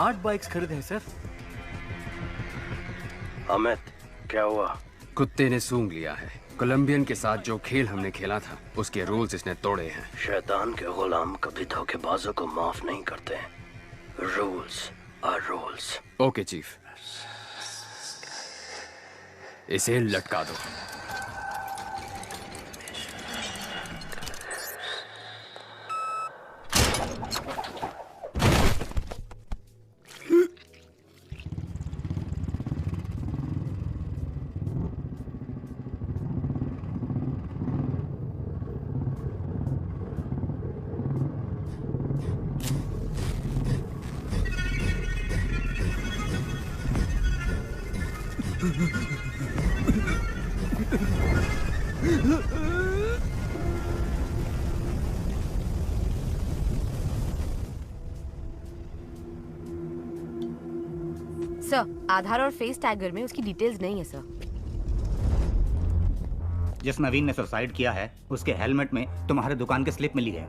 8 bikes खरीदे हैं sir. Amit, क्या हुआ? कुत्ते ने सूंघ लिया है। कोलंबियन के साथ जो खेल हमने खेला था उसके रूल्स इसने तोड़े हैं। शैतान के गुलाम कभी धोखेबाजों को माफ नहीं करते। Rules are rules. Okay chief, इसे लटका दो। सर, आधार और फेस टैगर में उसकी डिटेल्स नहीं है सर। जिस नवीन ने सुसाइड किया है उसके हेलमेट में तुम्हारे दुकान के स्लिप मिली है।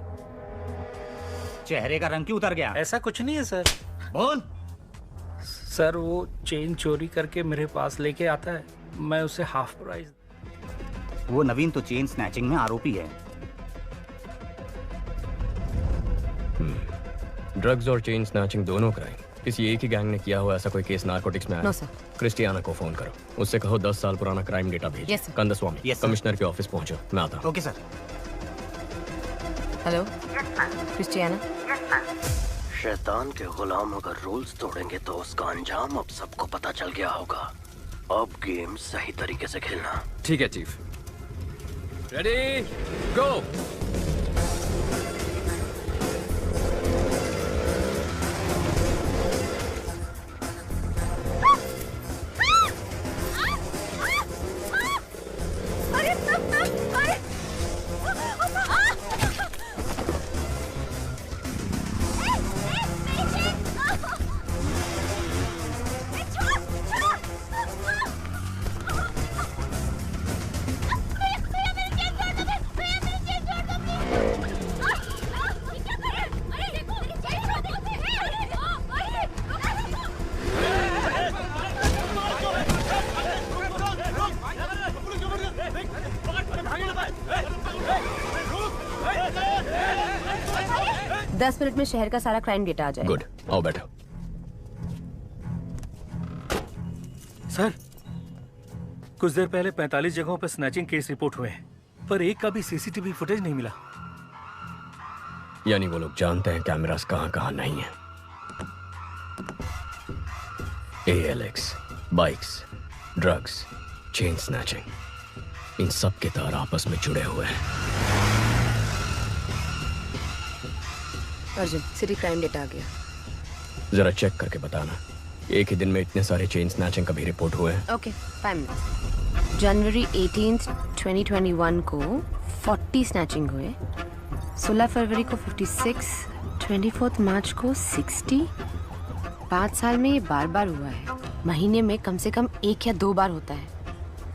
चेहरे का रंग क्यों उतर गया? ऐसा कुछ नहीं है सर। बोल। सर वो चेन चोरी करके मेरे पास लेके आता है, मैं उसे हाफ प्राइस। वो नवीन तो चेन स्नैचिंग में आरोपी है। ड्रग्स और चेन स्नैचिंग दोनों क्राइम किसी एक ही गैंग ने किया हुआ। ऐसा कोई केस नारकोटिक्स में आया? No sir. क्रिस्टियाना को फोन करो, उससे कहो 10 साल पुराना क्राइम डेटा भेजो। Yes, sir. Kandaswamy, Yes, sir. Commissioner के ऑफिस पहुंचो, मैं आता हूं। Okay sir. Hello Christiana. शैतान के गुलाम अगर रूल्स तोड़ेंगे तो उसका अंजाम अब सबको पता चल गया होगा। अब गेम सही तरीके से खेलना। ठीक है चीफ। रेडी गो। दस मिनट में शहर का सारा क्राइम डेटा आ जाएगा। गुड, आओ बैठो। सर, कुछ देर पहले 45 जगहों पर स्नैचिंग केस रिपोर्ट हुए हैं, पर एक का भी सीसीटीवी फुटेज नहीं मिला। यानी वो लोग जानते हैं कैमरास कहां कहां नहीं है। ALX, bikes, drugs, chain snatching, इन सब के तार आपस में जुड़े हुए हैं। अर्जुन, सिटी क्राइम डेटा आ गया। जरा चेक करके बताना। एक ही दिन में इतने सारे चेन स्नैचिंग कभी रिपोर्ट हुए हैं? Okay, 5 minute. जनवरी 18, 2021 को 40 स्नैचिंग हुए, 16 फरवरी को 56, 24 मार्च को 60। 5 साल में ये बार बार हुआ है। महीने में कम से कम 1 या 2 बार होता है।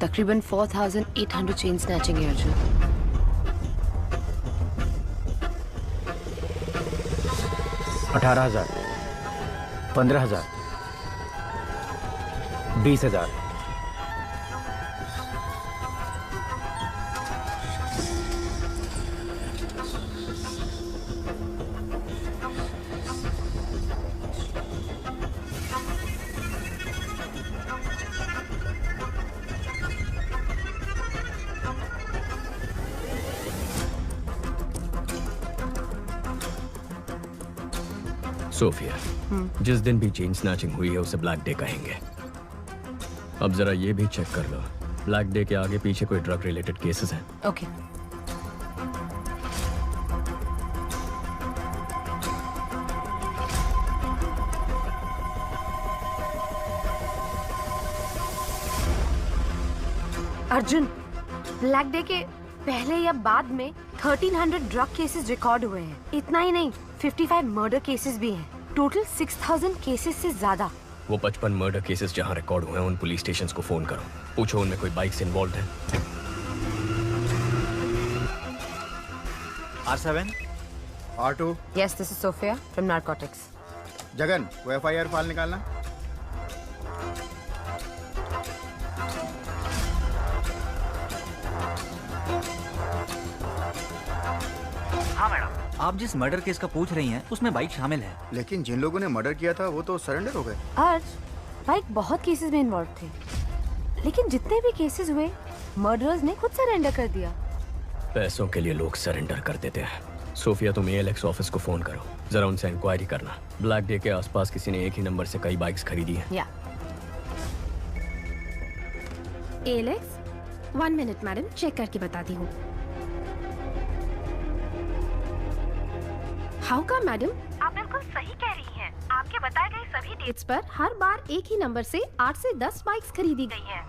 तकरीबन 4800 चेन स्नैचिंग है अर्जुन। 18,000, 15,000, 20,000। सोफिया, जिस दिन भी चेन स्नैचिंग हुई है उसे ब्लैक डे कहेंगे। अब जरा ये भी चेक कर लो, ब्लैक डे के आगे पीछे कोई ड्रग रिलेटेड केसेस हैं? ओके। अर्जुन, ब्लैक डे के पहले या बाद में 1300 ड्रग केसेस रिकॉर्ड हुए हैं। इतना ही नहीं, 55 मर्डर केसेस भी हैं। टोटल 6000 केसेस से ज्यादा। वो 55 मर्डर केसेस जहां रिकॉर्ड हुए हैं उन पुलिस स्टेशंस को फोन करो, पूछो उनमें कोई बाइक्स इन्वॉल्व है। R7, R2। Yes, this is Sophia from Narcotics. Jagan, वो FIR फाइल निकालना। हाँ मैडम, आप जिस मर्डर केस का पूछ रही हैं उसमें बाइक शामिल है। लेकिन जिन लोगों ने मर्डर किया था वो तो सरेंडर हो गए। आज बाइक बहुत केसेस में इन्वॉल्व थे, लेकिन जितने भी केसेस हुए मर्डरर्स ने खुद सरेंडर कर दिया। पैसों के लिए लोग सरेंडर कर देते हैं। सोफिया, तुम ALX ऑफिस को फोन करो, जरा उनसे इंक्वायरी करना। ब्लैक डे के आसपास किसी ने एक ही नंबर से कई बाइक्स खरीदी हैं। या ALX, 1 मिनट मैडम, चेक करके बताती हूँ। How come madam? आप बिल्कुल सही कह रही हैं। आपके बताए गए सभी डेट्स पर हर बार एक ही नंबर से 8 से 10 बाइक्स खरीदी गई हैं।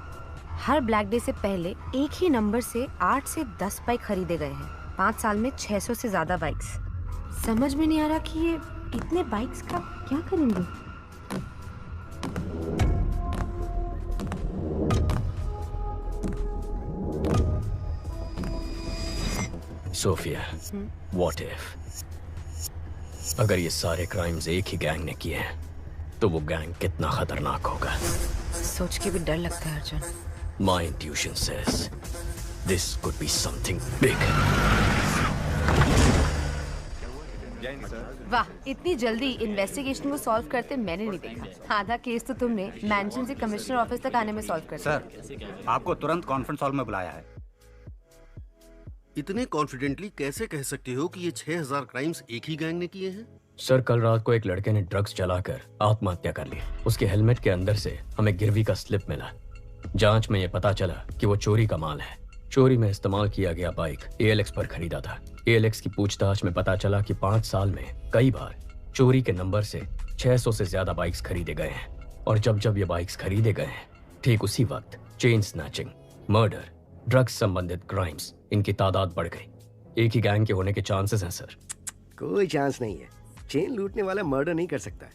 हर ब्लैक डे से पहले एक ही नंबर से 8 से 10 बाइक खरीदे गए हैं। 5 साल में 600 से ज्यादा बाइक्स। समझ में नहीं आ रहा कि ये इतने बाइक्स का क्या करेंगे। सोफिया, व्हाट इफ अगर ये सारे क्राइम्स एक ही गैंग ने किए हैं, तो वो गैंग कितना खतरनाक होगा। सोच के भी डर लगता है Arjun. My intuition says this could be something big. वाह, इतनी जल्दी इन्वेस्टिगेशन को सॉल्व करते मैंने नहीं देखा। आधा केस तो तुमने मैंशन से कमिश्नर ऑफिस तक आने में सॉल्व कर दिया। सर, आपको तुरंत कॉन्फ्रेंस हॉल में बुलाया है। इतने कॉन्फिडेंटली कैसे कह सकते हो कि ये 6000 क्राइम्स एक ही गैंग ने किए हैं? सर, कल रात को एक लड़के ने ड्रग्स चलाकर आत्महत्या कर ली। उसके हेलमेट के अंदर से हमें गिरवी का स्लिप मिला। जांच में ये पता चला कि वो चोरी का माल है। चोरी में इस्तेमाल किया गया बाइक ALX पर खरीदा था। ALX की पूछताछ में पता चला कि 5 साल में कई बार चोरी के नंबर से 600 से ज्यादा बाइक्स खरीदे गए हैं। और जब जब ये बाइक्स खरीदे गए हैं, ठीक उसी वक्त चेन स्नैचिंग, मर्डर, ड्रग्स संबंधित क्राइम्स, इनकी तादाद बढ़ गई। एक ही गैंग के होने के चांसेस हैं सर। कोई चांस नहीं है। चेन लूटने वाला मर्डर नहीं कर सकता।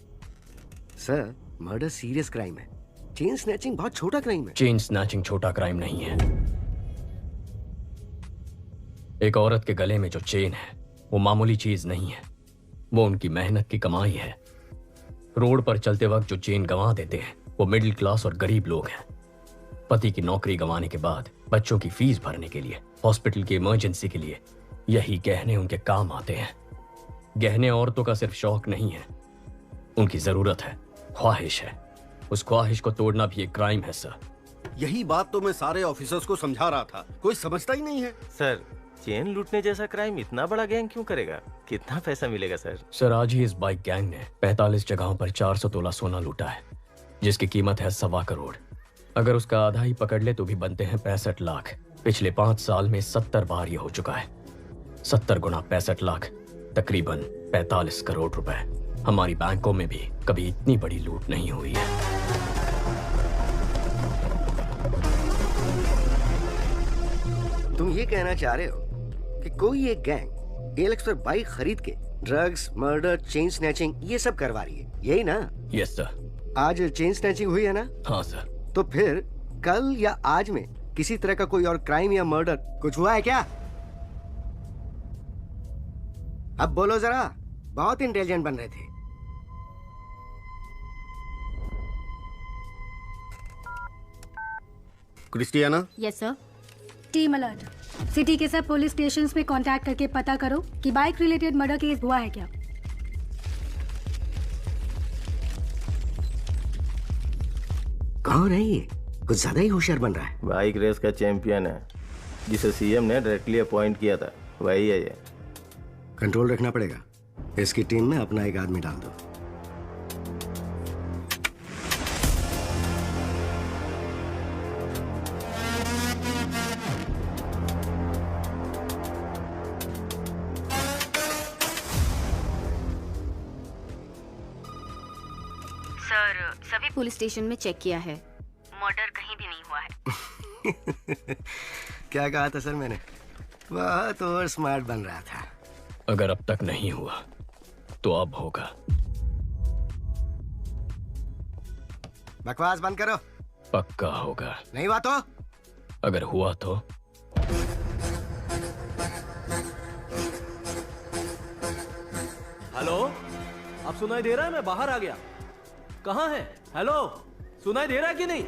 सर, मर्डर सीरियस क्राइम है। चेन स्नैचिंग बहुत छोटा क्राइम है। चेन स्नैचिंग छोटा क्राइम नहीं है। एक औरत के गले में जो चेन है वो मामूली चीज नहीं है, वो उनकी मेहनत की कमाई है। रोड पर चलते वक्त जो चेन गंवा देते हैं वो मिडिल क्लास और गरीब लोग हैं। पति की नौकरी गंवाने के बाद बच्चों की फीस भरने के लिए, हॉस्पिटल की इमरजेंसी के लिए यही गहने उनके काम आते हैं। गहने औरतों का सिर्फ शौक नहीं है, उनकी जरूरत है, ख्वाहिश है। उस ख्वाहिश को तोड़ना भी एक क्राइम है सर। यही बात तो मैं सारे ऑफिसर्स को समझा रहा था, कोई समझता ही नहीं है। सर, चेन लूटने जैसा क्राइम इतना बड़ा गैंग क्यों करेगा? कितना पैसा मिलेगा सर? सर, आज ही इस बाइक गैंग ने 45 जगहों पर 400 तोला सोना लूटा है, जिसकी कीमत है 1.25 करोड़। अगर उसका आधा ही पकड़ ले तो भी बनते हैं 65 लाख। पिछले 5 साल में 70 बार ये हो चुका है। 70 गुना 65 लाख, तकरीबन 45 करोड़ रुपए। हमारी बैंकों में भी कभी इतनी बड़ी लूट नहीं हुई है। तुम ये कहना चाह रहे हो कि कोई एक गैंग ALX पर बाइक खरीद के ड्रग्स, मर्डर, चेन स्नैचिंग ये सब करवा रही है, यही ना? Yes sir. आज चेन स्नैचिंग हुई है ना? हाँ सर। तो फिर कल या आज में किसी तरह का कोई और क्राइम या मर्डर कुछ हुआ है क्या? अब बोलो जरा, बहुत इंटेलिजेंट बन रहे थे। Christiana? Yes sir. Team alert, city के सब पुलिस स्टेशंस में कांटेक्ट करके पता करो कि बाइक रिलेटेड मर्डर केस हुआ है क्या। कौन है ये? कुछ ज्यादा ही होशियार बन रहा है। बाइक रेस का चैंपियन है, जिसे CM ने डायरेक्टली अपॉइंट किया था, वही है ये। कंट्रोल रखना पड़ेगा। इसकी टीम में अपना एक आदमी डाल दो। सर, सभी पुलिस स्टेशन में चेक किया है, मर्डर कहीं भी नहीं हुआ है। क्या कहा था सर मैंने? बहुत और स्मार्ट बन रहा था। अगर अब तक नहीं हुआ तो अब होगा। बकवास बंद करो। पक्का होगा। नहीं हुआ तो? अगर हुआ तो? हेलो, अब सुनाई दे रहा है? मैं बाहर आ गया। कहाँ है? हेलो, सुनाई दे रहा है कि नहीं?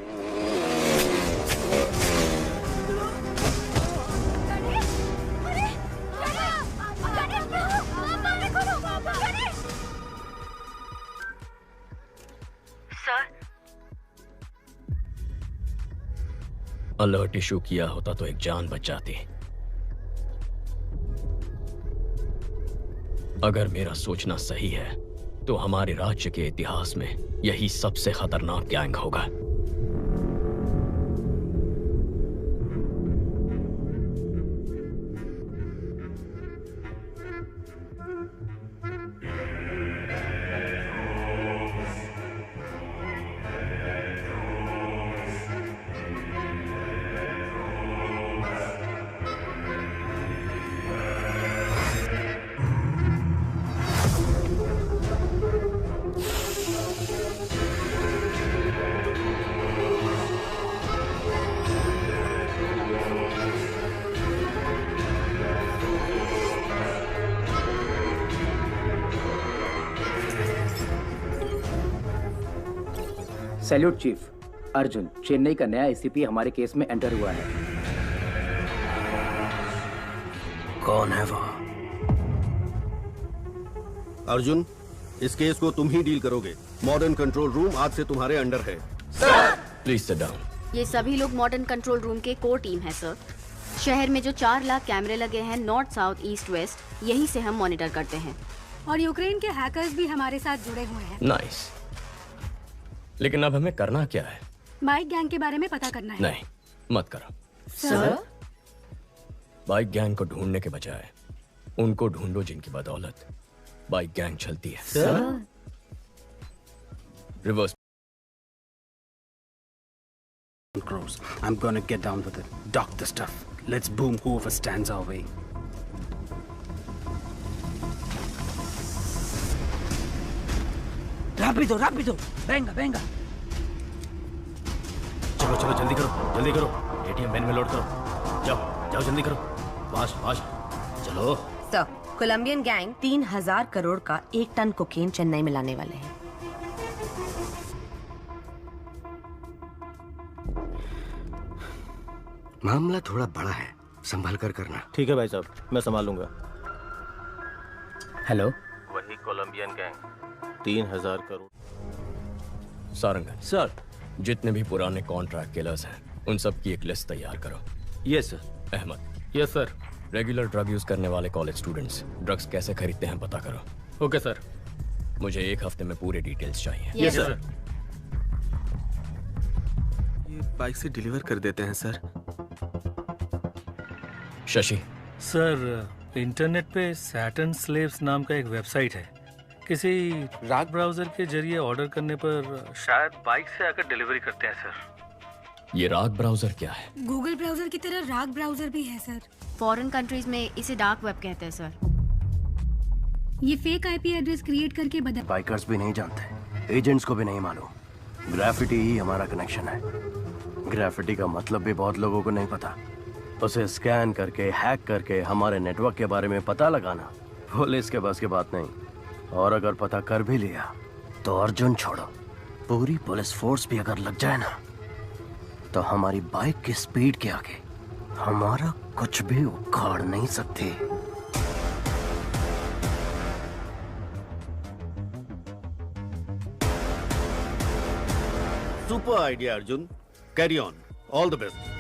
अलर्ट इशू किया होता तो एक जान बच जाती। अगर मेरा सोचना सही है तो हमारे राज्य के इतिहास में यही सबसे खतरनाक गैंग होगा। Salute chief. अर्जुन, चेन्नई का नया एसीपी हमारे केस में एंटर हुआ है। कौन है वो? अर्जुन, इस केस को तुम ही डील करोगे। मॉडर्न कंट्रोल रूम आज से तुम्हारे अंडर है। Please sit down. ये सभी लोग मॉडर्न कंट्रोल रूम के कोर टीम है सर। शहर में जो 4 लाख कैमरे लगे हैं नॉर्थ, साउथ, ईस्ट, वेस्ट, यही से हम मॉनिटर करते हैं। और यूक्रेन के हैकर्स भी हमारे साथ जुड़े हुए हैं। नाइस। लेकिन अब हमें करना क्या है? बाइक गैंग के बारे में पता करना है। नहीं, मत करो सर। बाइक गैंग को ढूंढने के बजाय उनको ढूंढो जिनकी बदौलत बाइक गैंग चलती है। Sir. Reverse. Crows. I'm gonna get down with it. Dock the stuff. Let's boom whoever stands our way. Rápido, rápido. Venga, venga. चलो चलो जल्दी करो, जल्दी करो। एटीएम वैन में लोड करो। जाओ जाओ जल्दी करो। फास्ट फास्ट चलो। सर, कोलंबियन गैंग 3000 करोड़ का 1 टन कोकेन चेन्नई में लाने वाले हैं। मामला थोड़ा बड़ा है, संभाल कर करना। ठीक है भाई साहब, मैं संभाल लूंगा। हेलो, वही Colombian gang 3000 crore. Sarangan sir, जितने भी पुराने कॉन्ट्रैक्ट किलर्स हैं उन सब की एक लिस्ट तैयार करो। Yes sir. Ahmed. Yes sir. Regular drug use करने वाले कॉलेज स्टूडेंट्स ड्रग्स कैसे खरीदते हैं पता करो। Okay sir. मुझे 1 हफ्ते में पूरे डिटेल्स चाहिए। Yes sir. ये बाइक से डिलीवर कर देते हैं सर। शशि सर, इंटरनेट पे सैटर्न स्लेव्स नाम का एक वेबसाइट है। किसी राग ब्राउजर के जरिए ऑर्डर करने पर शायद बाइक से आकर डिलीवरी करते हैं सर। ये राग ब्राउजर क्या है? गूगल ब्राउजर की तरह राग ब्राउजर भी है सर। फॉरेन कंट्रीज में इसे डार्क वेब कहते हैं सर। ये फेक आईपी एड्रेस क्रिएट करके बदल। बाइकर्स भी नहीं जानते, एजेंट्स को भी नहीं मालूम। ग्राफिटी ही हमारा कनेक्शन है। ग्राफिटी का मतलब भी बहुत लोगों को नहीं पता। उसे स्कैन करके, हैक करके हमारे नेटवर्क के बारे में पता लगाना पुलिस के बस की बात नहीं। और अगर पता कर भी लिया तो अर्जुन छोड़ो, पूरी पुलिस फोर्स भी अगर लग जाए ना तो हमारी बाइक की स्पीड के आगे हमारा कुछ भी उखाड़ नहीं सकती। Super idea Arjun, carry on, all the best.